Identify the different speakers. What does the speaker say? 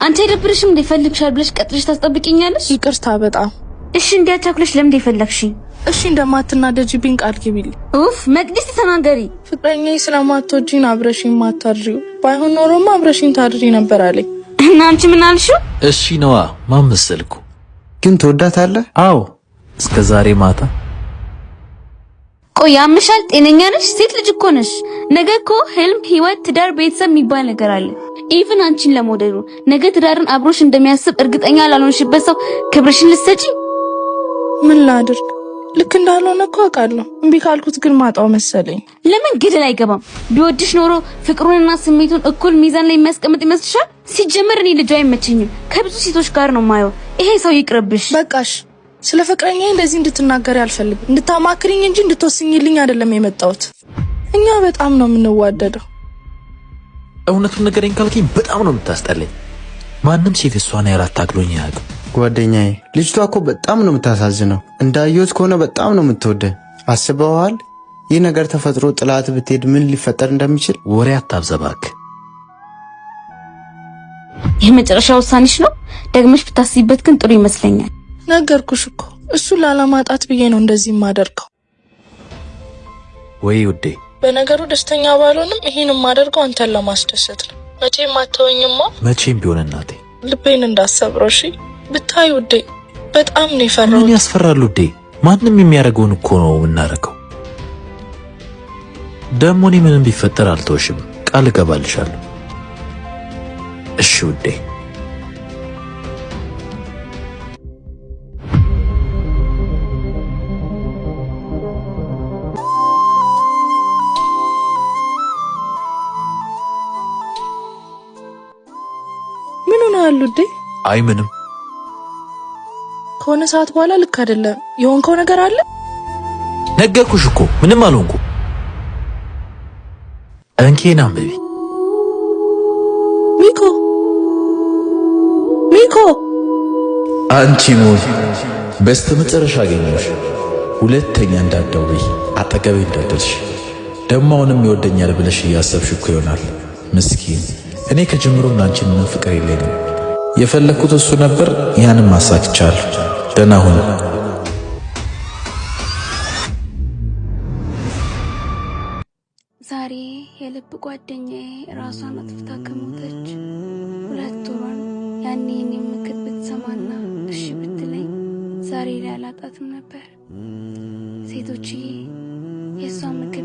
Speaker 1: አንተ ይደብርሽም እንደፈልግሻል ብለሽ ቀጥለሽ ታስጠብቂኛለሽ?
Speaker 2: ይቅርታ በጣም
Speaker 1: እሺ። እንዲያቻኩልሽ ለምን እንደፈለግሽኝ?
Speaker 2: እሺ እንደማትናደጂብኝ ቃል ግቢልኝ።
Speaker 1: ኡፍ መቅዲስ ተናገሪ።
Speaker 2: ፍቅረኛዬ ስለማትወጂኝ አብረሽኝ ማታድሪው ባይሆን ኖሮማ አብረሽኝ ታድሪ ነበር አለኝ።
Speaker 1: እና አንቺ ምን አልሽው?
Speaker 3: እሺ ነዋ ማን መሰልኩ?
Speaker 4: ግን ትወዳታለህ?
Speaker 3: አዎ እስከ ዛሬ ማታ።
Speaker 1: ቆይ አምሻል? ጤነኛ ነሽ? ሴት ልጅ እኮ ነሽ። ነገ እኮ ህልም፣ ህይወት፣ ትዳር፣ ቤተሰብ የሚባል ነገር አለ። ኢቭን አንቺን ለሞዴሉ ነገ ትዳርን አብሮሽ እንደሚያስብ እርግጠኛ ላልሆንሽበት ሰው ክብርሽን ልትሰጪ?
Speaker 2: ምን ላድርግ? ልክ እንዳልሆነ እኮ አውቃለሁ። እምቢ ካልኩት ግን ማጣው መሰለኝ።
Speaker 1: ለምን ገደል አይገባም? ቢወድሽ ኖሮ ፍቅሩንና ስሜቱን እኩል ሚዛን ላይ የሚያስቀምጥ ይመስልሻል? ሲጀመር እኔ ልጅ አይመቸኝም። ከብዙ ሴቶች ጋር ነው ማየው። ይሄ ሰው ይቅርብሽ።
Speaker 2: በቃሽ። ስለ ፍቅረኛዬ እንደዚህ እንድትናገሪ አልፈልግም። እንድታማክሪኝ እንጂ እንድትወስኝልኝ አይደለም የመጣሁት። እኛ በጣም ነው የምንዋደደው።
Speaker 3: እውነቱን ንገረኝ ካልከኝ በጣም ነው የምታስጠላኝ። ማንም ሴት እሷን ያላት ታግሎኝ ያውቅ።
Speaker 4: ጓደኛዬ ልጅቷ እኮ በጣም ነው የምታሳዝነው። እንዳየሁት ከሆነ በጣም ነው የምትወደው። አስበዋል? ይህ ነገር ተፈጥሮ ጥላት ብትሄድ ምን ሊፈጠር እንደሚችል?
Speaker 3: ወሬ አታብዛባክ።
Speaker 1: የመጨረሻ ውሳኔሽ ነው። ደግመሽ ብታስቢበት ግን ጥሩ ይመስለኛል።
Speaker 2: ነገርኩሽ እኮ እሱን ላለማጣት ብዬ ነው እንደዚህ የማደርገው።
Speaker 3: ወይ ውዴ፣
Speaker 2: በነገሩ ደስተኛ ባልሆንም ይሄን የማደርገው አንተን ለማስደሰት ነው። መቼም አትተወኝማ።
Speaker 3: መቼም ቢሆን እናቴ
Speaker 2: ልቤን እንዳሰብረው። እሺ ብታይ ውዴ፣ በጣም ነው የፈራሁት።
Speaker 3: ምን ያስፈራል ውዴ? ማንም የሚያደርገውን እኮ ነው የምናደርገው። ደግሞ እኔ ምንም ቢፈጠር አልተውሽም፣ ቃል እገባልሻለሁ። እሺ ውዴ።
Speaker 2: ምን ሆነሃል ውዴ?
Speaker 3: አይ ምንም።
Speaker 2: ከሆነ ሰዓት በኋላ ልክ አይደለም። የሆንከው ነገር አለ?
Speaker 3: ነገርኩሽ እኮ ምንም አልሆንኩ። እንኬና አንብቢ።
Speaker 2: ሚኮ
Speaker 3: አንቺ ሞት በስተመጨረሻ አገኘሁሽ። ሁለተኛ እንዳትደውይ፣ አጠገቤ እንዳትደርሺ። ደግሞ አሁንም ይወደኛል ብለሽ እያሰብሽ እኮ ይሆናል። ምስኪን እኔ ከጀምሮም ላንቺ ምንም ፍቅር የለኝም። የፈለኩት እሱ ነበር፣ ያንም ማሳክቻለሁ። ደህና ሁኑ።
Speaker 1: ዛሬ የልብ ጓደኛዬ ራሷን አጥፍታ ከሞተች 2 ወሯን። ያኔ እኔን ምክር ብትሰማና እሺ ብትለኝ ዛሬ ላይ አላጣትም ነበር። ሴቶችዬ የሷ ምክር